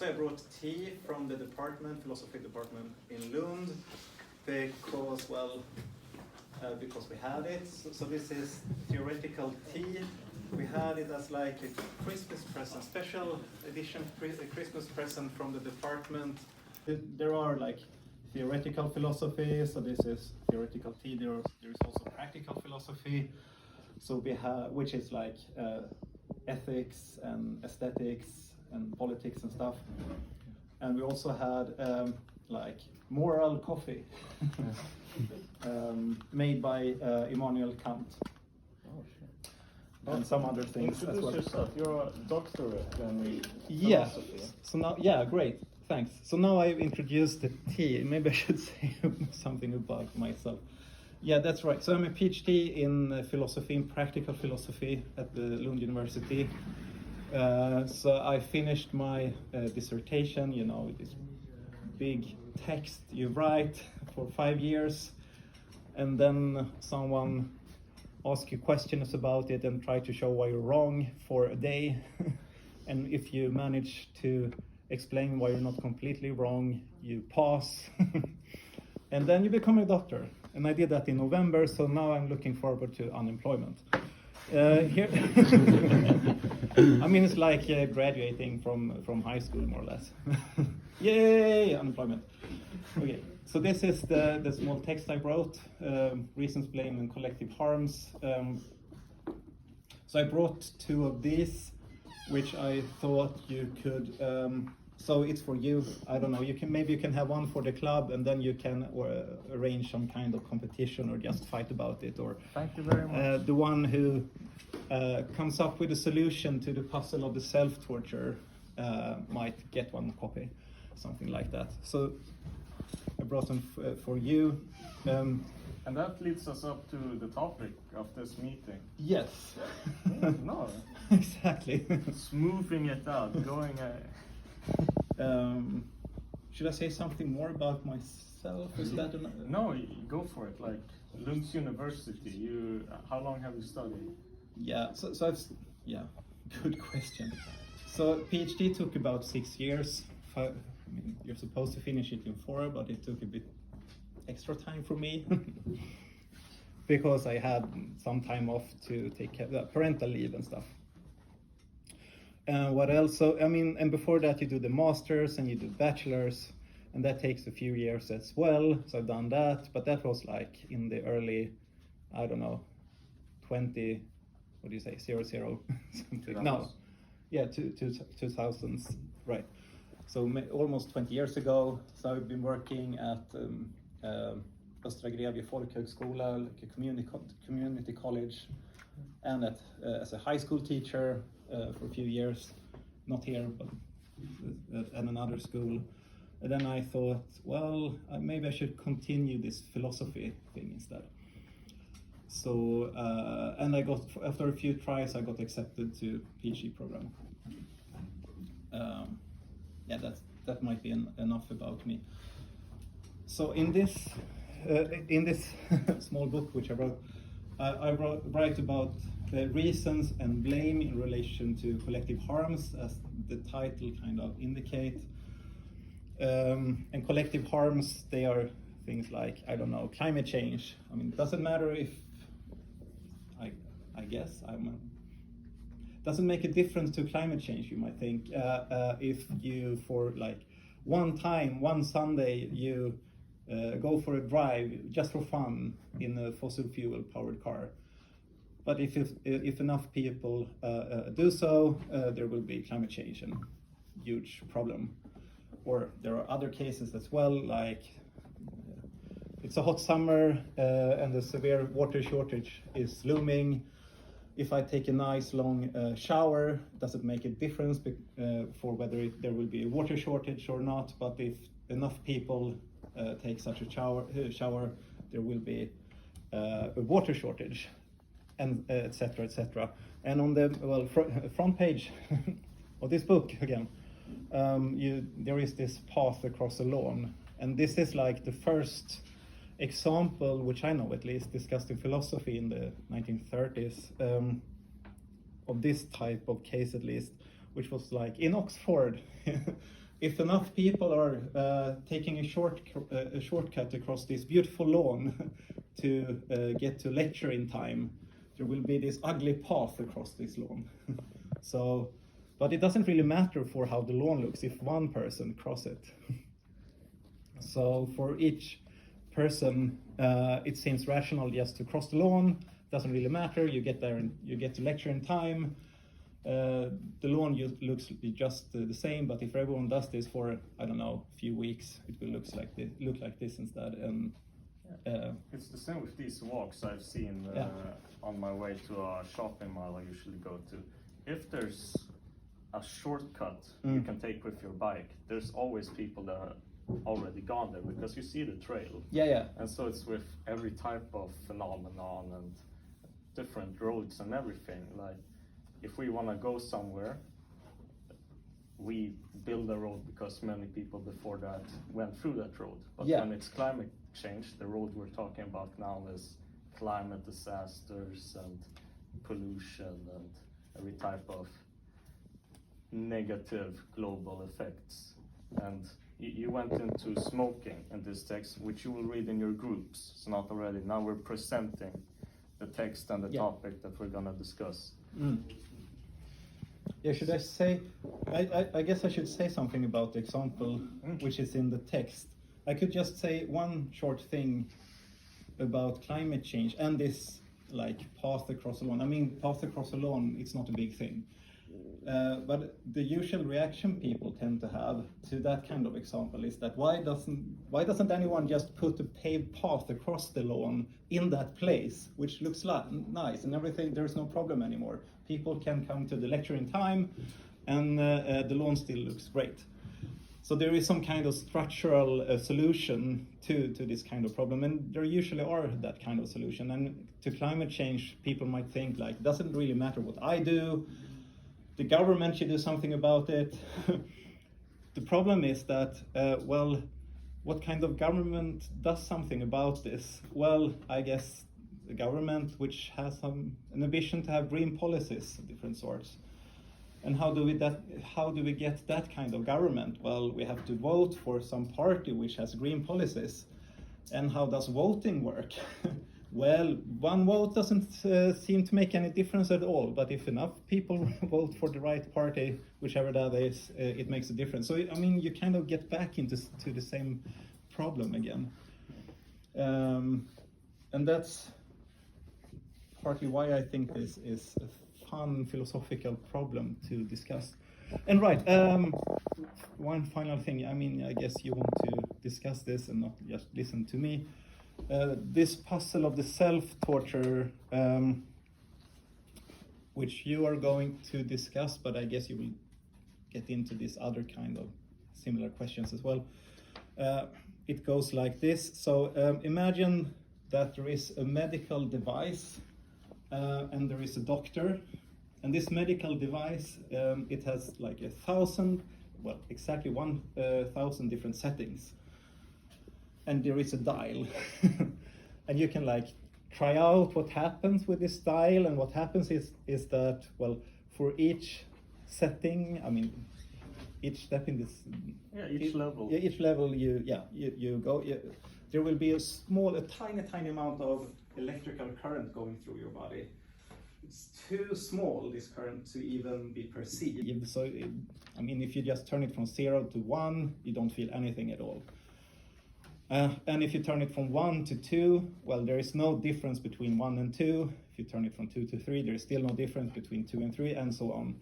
So I brought tea from the philosophy department in Lund, because we had it. So this is theoretical tea. We had it as like a Christmas present, special edition Christmas present from the department. There are like theoretical philosophy, so this is theoretical tea. There is also practical philosophy, so we have, which is like ethics and aesthetics and politics and stuff. And we also had like moral coffee made by Immanuel Kant. Oh, shit. And some other things as well. Introduce yourself. You're a doctorate in philosophy. Yeah. So now, yeah, great. Thanks. So now I've introduced the tea. Maybe I should say something about myself. Yeah, that's right. So I'm a PhD in philosophy, in practical philosophy at the Lund University. So I finished my dissertation, you know, this big text you write for 5 years, and then someone asks you questions about it and try to show why you're wrong for a day. And if you manage to explain why you're not completely wrong, you pass. And then you become a doctor. And I did that in November, so now I'm looking forward to unemployment. Here, I mean, it's like graduating from high school, more or less. Yay, unemployment. Okay, so this is the small text I wrote, reasons, blame, and collective harms. So I brought 2 of these, which I thought you could. So it's for you. I don't know. Maybe you can have one for the club, and then you can arrange some kind of competition or just fight about it. Or thank you very much. The one who comes up with a solution to the puzzle of the self-torture might get one copy, something like that. So I brought them for you. And that leads us up to the topic of this meeting. Yes. No. Exactly. Smoothing it out, going. Should I say something more about myself? Is that No, go for it. Like Lund University. How long have you studied? Yeah. So I've. Yeah. Good question. So PhD took about 6 years. I mean, you're supposed to finish it in 4, but it took a bit extra time for me because I had some time off to take care of parental leave and stuff. What else? So I mean, and before that you do the masters and you do bachelors, and that takes a few years as well. So I've done that, but that was like in the early, I don't know, 20, what do you say, 00 something. No, yeah, 2000s, right. So almost 20 years ago. So I've been working at Östra Grevie Folkhögskola, like a community college, and as a high school teacher for a few years, not here, but at another school. And then I thought, well, maybe I should continue this philosophy thing instead. So, and I got, after a few tries, I got accepted to PhD program. Yeah, that might be enough about me. So in this small book which I wrote, I write about reasons and blame in relation to collective harms, as the title kind of indicate. And collective harms, they are things like, I don't know, climate change. I mean, it doesn't matter if, I guess, doesn't make a difference to climate change, you might think, if you, for like one Sunday, you go for a drive just for fun in a fossil fuel powered car. But if enough people do so, there will be climate change and huge problem. Or there are other cases as well, like it's a hot summer and a severe water shortage is looming. If I take a nice long shower, does it make a difference for whether there will be a water shortage or not? But if enough people take such a shower, there will be a water shortage, and etc., etc. And on the front page of this book again, there is this path across a lawn, and this is like the first example, which I know at least, discussed in philosophy in the 1930s, of this type of case at least, which was like in Oxford. if enough people are taking a shortcut across this beautiful lawn to get to lecture in time, there will be this ugly path across this lawn. So, but it doesn't really matter for how the lawn looks if one person cross it. So for each person, it seems rational just to cross the lawn. Doesn't really matter. You get there and you get to lecture in time. The lawn looks just the same, but if everyone does this for, I don't know, a few weeks, it will look like this instead. And it's the same with these walks I've seen on my way to a shopping mall I usually go to. If there's a shortcut you can take with your bike, there's always people that are already gone there because you see the trail. Yeah. And so it's with every type of phenomenon and different roads and everything. Like, if we want to go somewhere, we build a road because many people before that went through that road. But when it's climate change, the road we're talking about now is climate disasters and pollution and every type of negative global effects. And you went into smoking in this text, which you will read in your groups. It's not already. Now we're presenting the text and the topic that we're going to discuss. Yeah, should I say, I guess I should say something about the example which is in the text. I could just say one short thing about climate change and this like path across the lawn. I mean, path across the lawn, it's not a big thing. But the usual reaction people tend to have to that kind of example is that why doesn't anyone just put a paved path across the lawn in that place, which looks nice and everything, there's no problem anymore. People can come to the lecture in time and the lawn still looks great. So there is some kind of structural solution to this kind of problem, and there usually are that kind of solution. And to climate change, people might think like, it doesn't really matter what I do, the government should do something about it. The problem is that, well, what kind of government does something about this? Well, I guess the government which has an ambition to have green policies of different sorts. And how do we get that kind of government? Well, we have to vote for some party which has green policies. And how does voting work? Well, one vote doesn't seem to make any difference at all, but if enough people vote for the right party, whichever that is, it makes a difference. So, I mean, you kind of get back into the same problem again. And that's partly why I think this is a fun philosophical problem to discuss. And right, one final thing, I mean, I guess you want to discuss this and not just listen to me. This puzzle of the self-torture, which you are going to discuss, but I guess you will get into this other kind of similar questions as well. It goes like this. So imagine that there is a medical device and there is a doctor. And this medical device, it has like 1,000, well, exactly 1,000 different settings. And there is a dial. And you can like try out what happens with this dial. And what happens is that, well, for each setting, I mean, each step in this... Yeah, each level. Yeah, each level you go, there will be a tiny amount of electrical current going through your body. It's too small, this current, to even be perceived. So, I mean, if you just turn it from 0 to 1, you don't feel anything at all. And if you turn it from 1 to 2, well, there is no difference between 1 and 2. If you turn it from 2 to 3, there is still no difference between 2 and 3, and so on.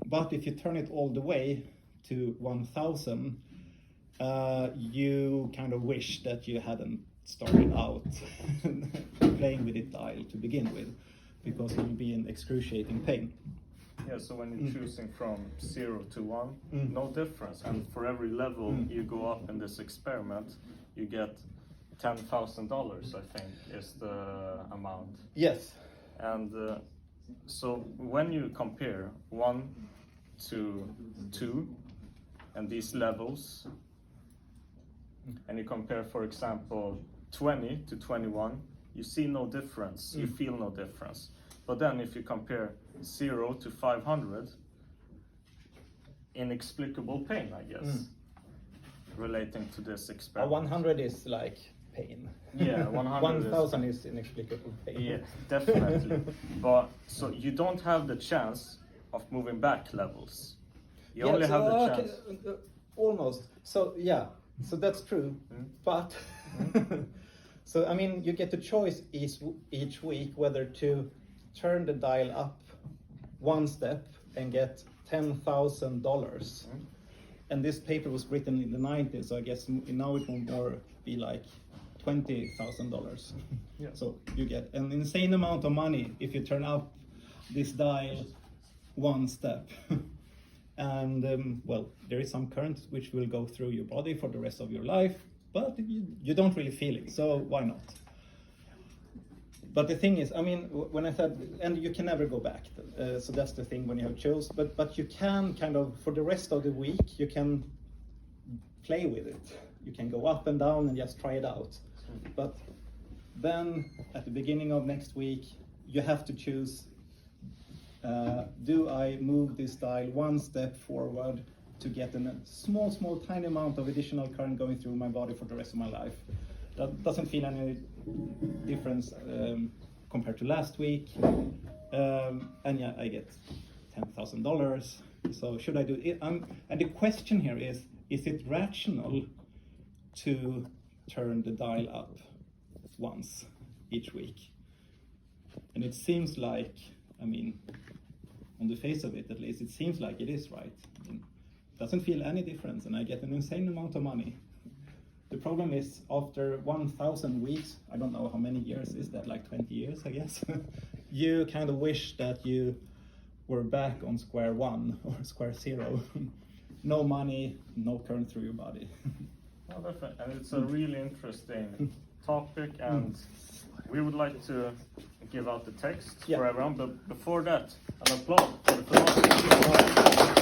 But if you turn it all the way to 1,000, you kind of wish that you hadn't started out playing with it dial to begin with, because you'll be in excruciating pain. Yeah, so when you're choosing from 0 to 1, no difference. And for every level you go up in this experiment, you get $10,000, I think, is the amount. Yes. And so when you compare 1 to 2 and these levels, and you compare, for example, 20 to 21, you see no difference, you feel no difference. But then if you compare 0 to 500, inexplicable pain, I guess. relating to this experiment. 100 is like pain. Yeah, 100 1,000 is inexplicable pain. Yeah, definitely. But so you don't have the chance of moving back levels. You only have the chance. Almost. So yeah, so that's true. But so I mean, you get the choice each week whether to turn the dial up one step and get $10,000. And this paper was written in the 90s, so I guess now it will more be like $20,000. Yeah. So you get an insane amount of money if you turn up this dial one step. And well, there is some current which will go through your body for the rest of your life, but you don't really feel it, so why not? But the thing is, I mean, when I said, and you can never go back, so that's the thing when you have chose, but you can kind of, for the rest of the week, you can play with it. You can go up and down and just try it out. But then at the beginning of next week, you have to choose, do I move this dial one step forward to get a small, tiny amount of additional current going through my body for the rest of my life? That doesn't feel any difference compared to last week. And yeah, I get $10,000. So should I do it? And the question here is it rational to turn the dial up once each week? And it seems like, I mean, on the face of it at least, it seems like it is, right? I mean, it doesn't feel any difference, and I get an insane amount of money. The problem is, after 1,000 weeks, I don't know how many years is that, like 20 years, I guess, you kind of wish that you were back on square one or square zero. No money, no current through your body. Oh, definitely. And it's a really interesting topic, and we would like to give out the text for everyone, but before that, an applause for the philosophy.